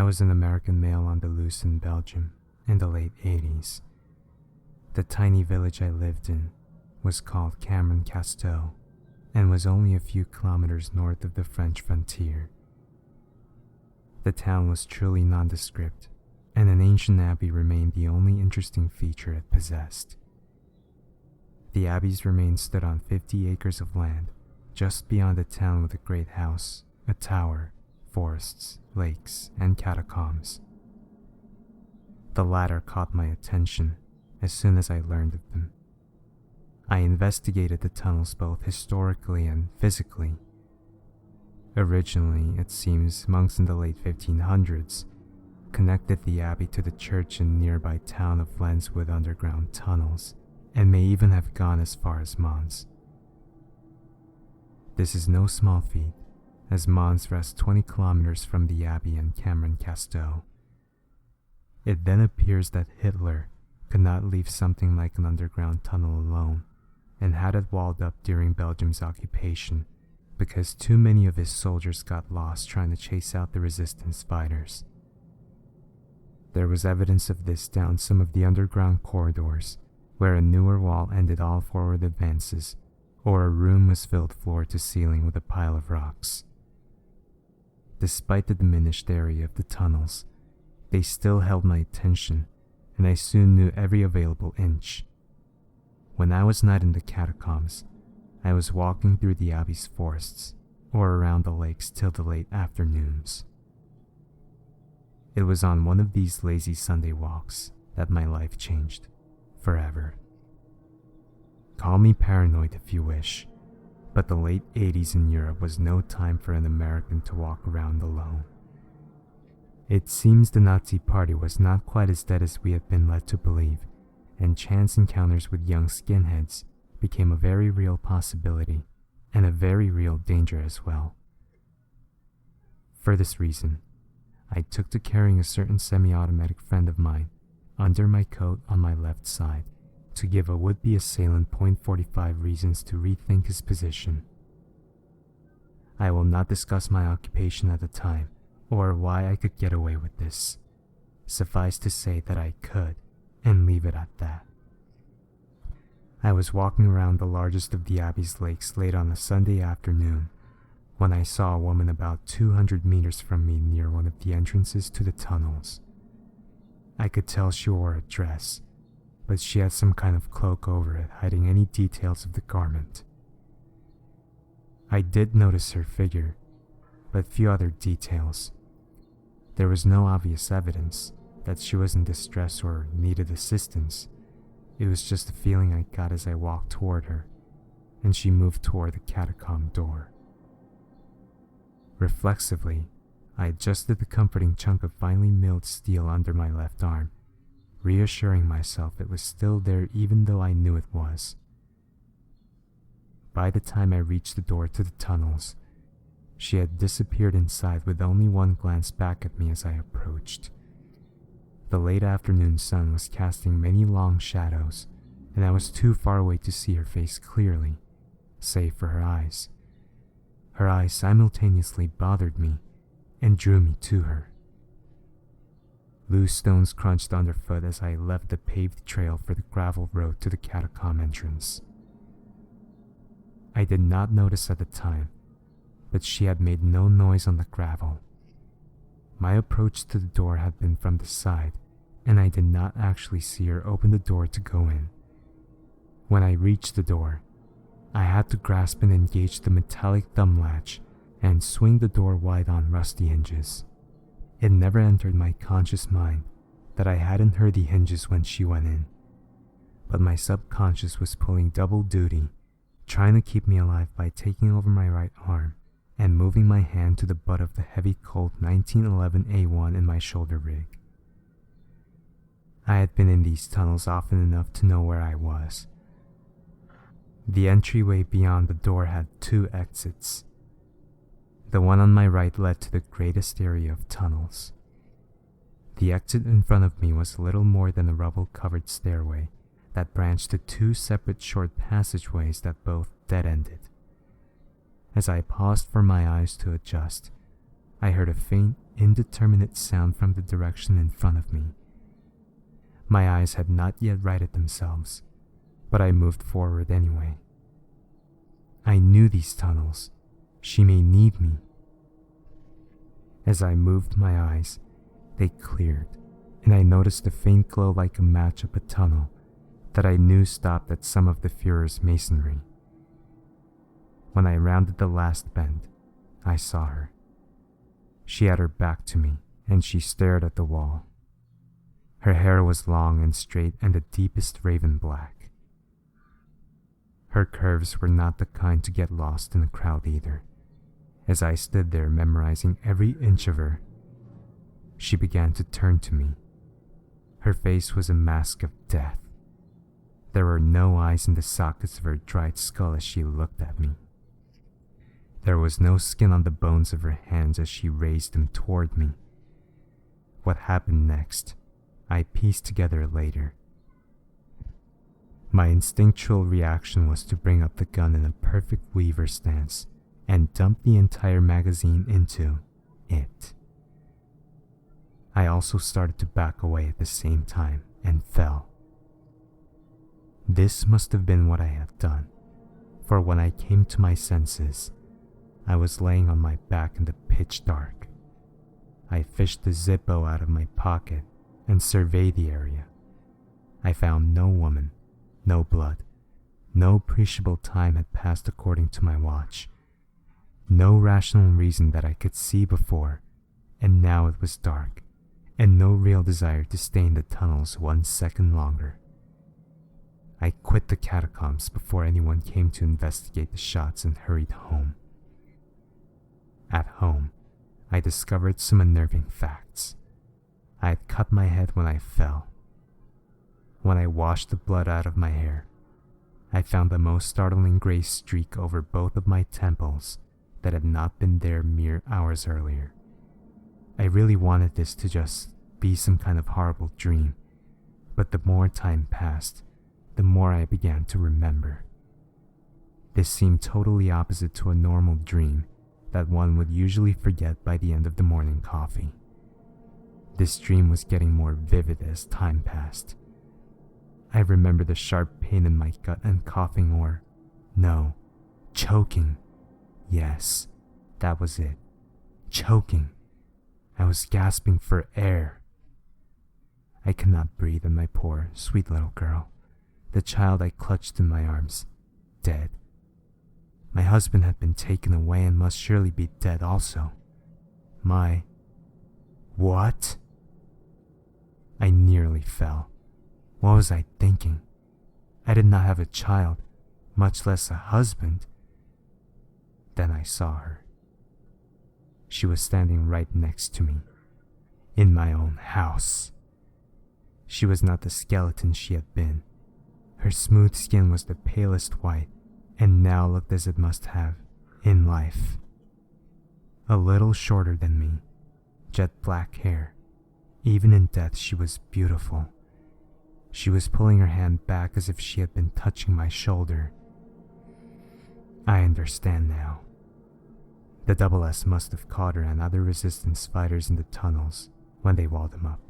I was an American male on the loose in Belgium in the late 80s. The tiny village I lived in was called Cameron-Casteau and was only a few kilometers north of the French frontier. The town was truly nondescript, and an ancient abbey remained the only interesting feature it possessed. The abbey's remains stood on 50 acres of land just beyond the town with a great house, a tower, forests, lakes, and catacombs. The latter caught my attention as soon as I learned of them. I investigated the tunnels both historically and physically. Originally, it seems monks in the late 1500s connected the abbey to the church in nearby town of Lens with underground tunnels, and may even have gone as far as Mons. This is no small feat, as Mons rests 20 kilometers from the abbey and Cameron-Casteau. It then appears that Hitler could not leave something like an underground tunnel alone, and had it walled up during Belgium's occupation because too many of his soldiers got lost trying to chase out the resistance fighters. There was evidence of this down some of the underground corridors, where a newer wall ended all forward advances, or a room was filled floor to ceiling with a pile of rocks. Despite the diminished area of the tunnels, they still held my attention, and I soon knew every available inch. When I was not in the catacombs, I was walking through the abbey's forests, or around the lakes till the late afternoons. It was on one of these lazy Sunday walks that my life changed, forever. Call me paranoid if you wish, but the late 80s in Europe was no time for an American to walk around alone. It seems the Nazi Party was not quite as dead as we have been led to believe, and chance encounters with young skinheads became a very real possibility, and a very real danger as well. For this reason, I took to carrying a certain semi-automatic friend of mine under my coat on my left side to give a would-be assailant .45 reasons to rethink his position. I will not discuss my occupation at the time, or why I could get away with this. Suffice to say that I could, and leave it at that. I was walking around the largest of the abbey's lakes late on a Sunday afternoon when I saw a woman about 200 meters from me near one of the entrances to the tunnels. I could tell she wore a dress, but she had some kind of cloak over it hiding any details of the garment. I did notice her figure, but few other details. There was no obvious evidence that she was in distress or needed assistance. It was just a feeling I got as I walked toward her, and she moved toward the catacomb door. Reflexively, I adjusted the comforting chunk of finely milled steel under my left arm, reassuring myself it was still there even though I knew it was. By the time I reached the door to the tunnels, she had disappeared inside with only one glance back at me as I approached. The late afternoon sun was casting many long shadows, and I was too far away to see her face clearly, save for her eyes. Her eyes simultaneously bothered me and drew me to her. Loose stones crunched underfoot as I left the paved trail for the gravel road to the catacomb entrance. I did not notice at the time, but she had made no noise on the gravel. My approach to the door had been from the side, and I did not actually see her open the door to go in. When I reached the door, I had to grasp and engage the metallic thumb latch and swing the door wide on rusty hinges. It never entered my conscious mind that I hadn't heard the hinges when she went in, but my subconscious was pulling double duty, trying to keep me alive by taking over my right arm and moving my hand to the butt of the heavy Colt 1911 A1 in my shoulder rig. I had been in these tunnels often enough to know where I was. The entryway beyond the door had two exits. The one on my right led to the greatest area of tunnels. The exit in front of me was little more than a rubble-covered stairway that branched to two separate short passageways that both dead-ended. As I paused for my eyes to adjust, I heard a faint, indeterminate sound from the direction in front of me. My eyes had not yet righted themselves, but I moved forward anyway. I knew these tunnels. She may need me. As I moved my eyes, they cleared, and I noticed a faint glow like a match up a tunnel that I knew stopped at some of the Führer's masonry. When I rounded the last bend, I saw her. She had her back to me, and she stared at the wall. Her hair was long and straight and the deepest raven black. Her curves were not the kind to get lost in a crowd either. As I stood there memorizing every inch of her, she began to turn to me. Her face was a mask of death. There were no eyes in the sockets of her dried skull as she looked at me. There was no skin on the bones of her hands as she raised them toward me. What happened next, I pieced together later. My instinctual reaction was to bring up the gun in a perfect weaver stance and dump the entire magazine into it. I also started to back away at the same time and fell. This must have been what I had done, for when I came to my senses, I was laying on my back in the pitch dark. I fished the Zippo out of my pocket and surveyed the area. I found no woman, no blood, no appreciable time had passed according to my watch. No rational reason that I could see before, and now it was dark, and no real desire to stay in the tunnels 1 second longer. I quit the catacombs before anyone came to investigate the shots and hurried home. At home, I discovered some unnerving facts. I had cut my head when I fell. When I washed the blood out of my hair, I found the most startling gray streak over both of my temples that had not been there mere hours earlier. I really wanted this to just be some kind of horrible dream, but the more time passed, the more I began to remember. This seemed totally opposite to a normal dream that one would usually forget by the end of the morning coffee. This dream was getting more vivid as time passed. I remember the sharp pain in my gut and coughing or, no, choking. Yes, that was it. Choking. I was gasping for air. I could not breathe, and my poor, sweet little girl, the child I clutched in my arms, dead. My husband had been taken away and must surely be dead also. What? I nearly fell. What was I thinking? I did not have a child, much less a husband. Then I saw her. She was standing right next to me, in my own house. She was not the skeleton she had been. Her smooth skin was the palest white, and now looked as it must have in life. A little shorter than me, jet black hair. Even in death she was beautiful. She was pulling her hand back as if she had been touching my shoulder. I understand now. The Double S must have caught her and other resistance fighters in the tunnels when they walled them up.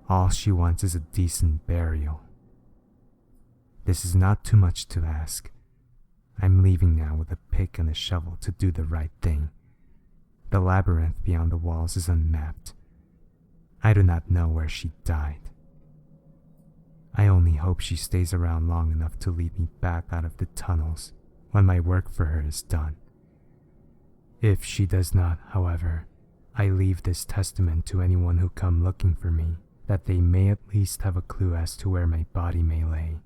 All she wants is a decent burial. This is not too much to ask. I'm leaving now with a pick and a shovel to do the right thing. The labyrinth beyond the walls is unmapped. I do not know where she died. I only hope she stays around long enough to lead me back out of the tunnels when my work for her is done. If she does not, however, I leave this testament to anyone who come looking for me, that they may at least have a clue as to where my body may lay.